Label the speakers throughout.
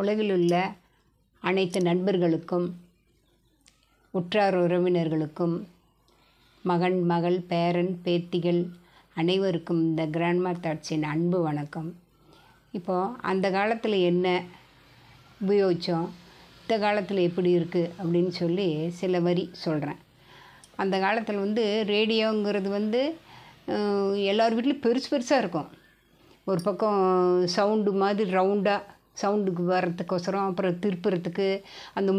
Speaker 1: உலகில் உள்ள அனைத்து நண்பர்களுக்கும், உற்றார் உறவினர்களுக்கும், மகன், மகள், பேரன், பேத்திகள் அனைவருக்கும் இந்த கிராண்ட்மா தாட்ஸின் அன்பு வணக்கம். இப்போது அந்த காலத்தில் என்ன உபயோகித்தோம், இந்த காலத்தில் எப்படி இருக்குது அப்படின்னு சொல்லி சில வரி சொல்கிறேன். அந்த காலத்தில் ரேடியோங்கிறது எல்லார் வீட்லேயும் பெருசு பெருசாக இருக்கும். ஒரு பக்கம் சவுண்டு மாதிரி ரவுண்டாக சவுண்டுக்கு வர்றதுக்கோசரம், அப்புறம் திருப்புறத்துக்கு அந்த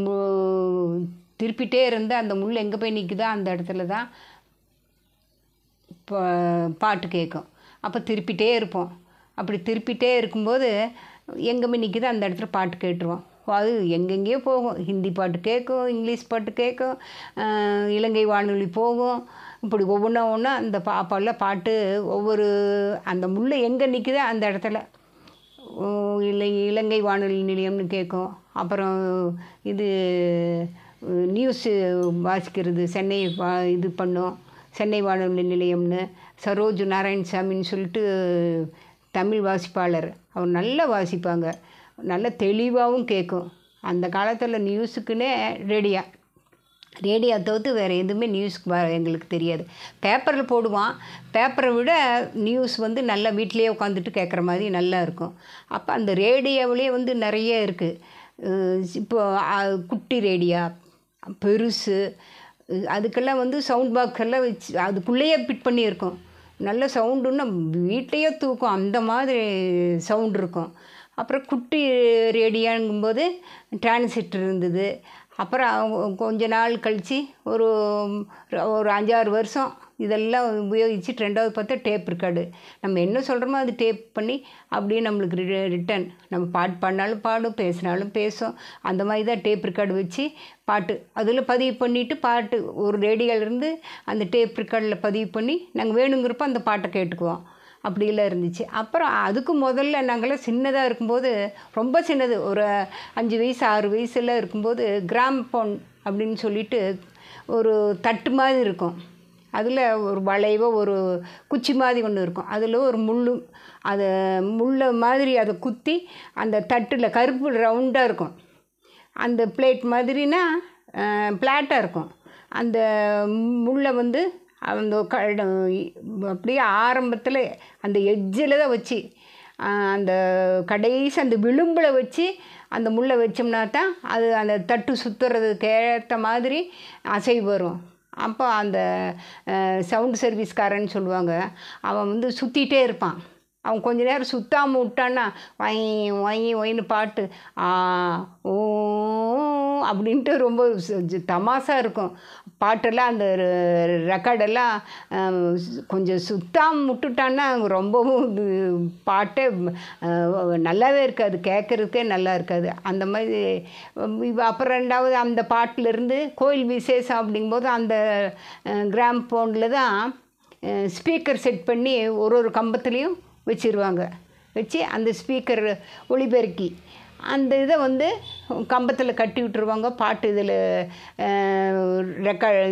Speaker 1: திருப்பிகிட்டே இருந்தால் அந்த முள் எங்கே போய் நிற்குதோ அந்த இடத்துல தான் பாட்டு கேட்கும். அப்போ திருப்பிகிட்டே இருப்போம். அப்படி திருப்பிகிட்டே இருக்கும்போது எங்கே போய் நிற்குதோ அந்த இடத்துல பாட்டு கேட்டுருவோம். அது எங்கெங்கேயோ போகும். ஹிந்தி பாட்டு கேட்கும், இங்கிலீஷ் பாட்டு கேட்கும், இலங்கை வானொலி போகும். இப்படி ஒவ்வொன்றா அந்த அப்போல்லாம் பாட்டு ஒவ்வொரு அந்த முள் எங்கே நிற்குதோ அந்த இடத்துல இலங்கை வானொலி நிலையம்னு கேட்கும். அப்புறம் இது நியூஸு வாசிக்கிறது சென்னை இது பண்ணும், சென்னை வானொலி நிலையம்னு. சரோஜ் நாராயணசாமின்னு சொல்லிட்டு தமிழ் வாசிப்பாளர், அவர் நல்லா வாசிப்பாங்க, நல்ல தெளிவாகவும் கேட்கும். அந்த காலத்தில் நியூஸுக்குன்னே ரேடியோ தவிர்த்து வேறு எதுவுமே நியூஸ்க்கு எங்களுக்கு தெரியாது. பேப்பரில் போடுவான். பேப்பரை விட நியூஸ் நல்லா வீட்டிலையே உட்காந்துட்டு கேட்குற மாதிரி நல்லா இருக்கும். அப்போ அந்த ரேடியோவிலே நிறைய இருக்குது. இப்போ குட்டி ரேடியோ, பெருசு, அதுக்கெல்லாம் சவுண்ட் பாக்ஸ் எல்லாம் வச்சு அதுக்குள்ளேயே ஃபிட் பண்ணியிருக்கோம். நல்ல சவுண்டுன்னா வீட்லேயே தூக்கும், அந்த மாதிரி சவுண்டு இருக்கும். அப்புறம் குட்டி ரேடியோங்கும்போது டிரான்சிஸ்டர் இருந்தது. அப்புறம் கொஞ்ச நாள் கழித்து ஒரு 5-6 வருஷம் இதெல்லாம் உபயோகிச்சுட்டு ரெண்டாவது பார்த்தா டேப் ரெக்கார்டு. நம்ம என்ன சொல்கிறோமோ அது டேப் பண்ணி அப்படியே நம்மளுக்கு ரிட்டன் நம்ம பாட்டு பாடினாலும் பாடும், பேசினாலும் பேசும். அந்த மாதிரி தான் டேப் ரெக்கார்டு வச்சு பாட்டு அதில் பதிவு பண்ணிவிட்டு பாட்டு ஒரு ரேடியோலேருந்து அந்த டேப் ரெக்கார்டில் பதிவு பண்ணி நாங்கள் வேணுங்கிறப்ப அந்த பாட்டை கேட்டுக்குவோம். அப்படிலாம் இருந்துச்சு. அப்புறம் அதுக்கு முதல்ல நாங்கள்லாம் சின்னதாக இருக்கும்போது, ரொம்ப சின்னது, ஒரு 5 வயசு 6 வயசுலாம் இருக்கும்போது கிராமஃபோன் அப்படின்னு சொல்லிட்டு ஒரு தட்டு மாதிரி இருக்கும். அதில் ஒரு வளைவாக ஒரு குச்சி மாதிரி ஒன்று இருக்கும். அதில் ஒரு அதை முள்ளை மாதிரி அதை குத்தி அந்த தட்டில் கருப்பு ரவுண்டாக இருக்கும். அந்த பிளேட் மாதிரினா பிளாட்டாக இருக்கும். அந்த முள்ளை அந்த அப்படியே ஆரம்பத்தில் அந்த எட்ஜில் தான் வச்சு அந்த கடைசி அந்த விளிம்பில் வச்சு அந்த முள்ளை வச்சோம்னா தான் அது அந்த தட்டு சுற்றுறதுக்கு ஏற்ற மாதிரி அசைவு வரும். அப்போ அந்த சவுண்டு சர்வீஸ்காரன்னு சொல்லுவாங்க, அவன் சுற்றிகிட்டே இருப்பான். அவன் கொஞ்ச நேரம் சுற்றாமல் விட்டான்னா ஒயின்னு பாட்டு ஓ அப்படின்ட்டு ரொம்ப தமாசா இருக்கும். பாட்டெல்லாம் அந்த ரெக்கார்டெல்லாம் கொஞ்சம் சுத்தாமல் விட்டுட்டான்னா ரொம்பவும் பாட்டே நல்லாவே இருக்காது, கேட்குறதுக்கே நல்லா இருக்காது. அந்த மாதிரி அப்புறம் ரெண்டாவது அந்த பாட்டிலேருந்து கோயில் விசேஷம் அப்படிங்கும்போது அந்த கிராமஃபோனில் தான் ஸ்பீக்கர் செட் பண்ணி ஒரு கம்பத்துலேயும் வச்சுருவாங்க. வச்சு அந்த ஸ்பீக்கர் ஒளிபெருக்கி அந்த இதை கம்பத்தில் கட்டி விட்டுருவாங்க. பாட்டு இதில்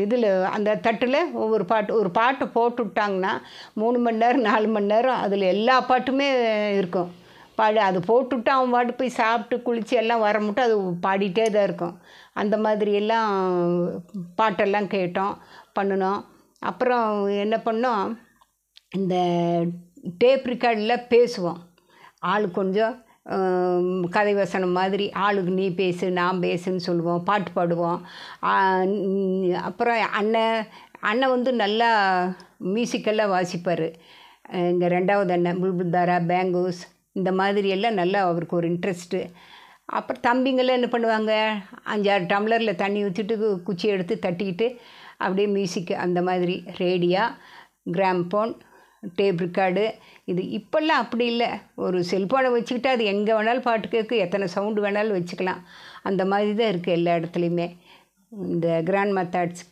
Speaker 1: இதில் அந்த தட்டில் ஒரு பாட்டை போட்டு விட்டாங்கன்னா 3 மணி நேரம் 4 மணி நேரம் அதில் எல்லா பாட்டுமே இருக்கும். அது போட்டுவிட்டு அவன் பாட்டு போய் சாப்பிட்டு குளித்து எல்லாம் வர மட்டும் அது பாடிட்டே தான் இருக்கும். அந்த மாதிரியெல்லாம் பாட்டெல்லாம் கேட்டோம், பண்ணினோம். அப்புறம் என்ன பண்ணோம், இந்த டேப் ரெக்கார்டில் பேசுவோம். ஆள் கொஞ்சம் கதை வசனம் மாதிரி ஆளுக்கு நீ பேசு நான் பேசுன்னு சொல்லுவோம், பாட்டு பாடுவோம். அப்புறம் அண்ணன் நல்லா மியூசிக்கெல்லாம் வாசிப்பார். எங்கள் 2வது அண்ணன் புல்புல்தாரா, பேங்கூஸ் இந்த மாதிரியெல்லாம் நல்லா அவருக்கு ஒரு இன்ட்ரெஸ்ட்டு. அப்புறம் தம்பிங்கெல்லாம் என்ன பண்ணுவாங்க, 5-6 டம்ளரில் தண்ணி ஊற்றிட்டு குச்சி எடுத்து தட்டிக்கிட்டு அப்படியே மியூசிக்கு அந்த மாதிரி. ரேடியோ, கிராமஃபோன், டேப் ரெக்கார்டு இது இப்போல்லாம் அப்படி இல்லை. ஒரு செல்ஃபோனை வச்சுக்கிட்டு அது எங்கே வேணாலும் பாட்டு கேட்கும், எத்தனை சவுண்டு வேணாலும் வச்சுக்கலாம். அந்த மாதிரி தான் இருக்குது எல்லா இடத்துலையுமே. இந்த கிராண்ட்மா தாட்ஸ்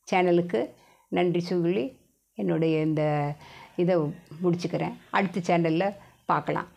Speaker 1: சேனலுக்கு நன்றி சொல்லி என்னுடைய இந்த இதை முடிச்சுக்கிறேன். அடுத்த சேனலில் பார்க்கலாம்.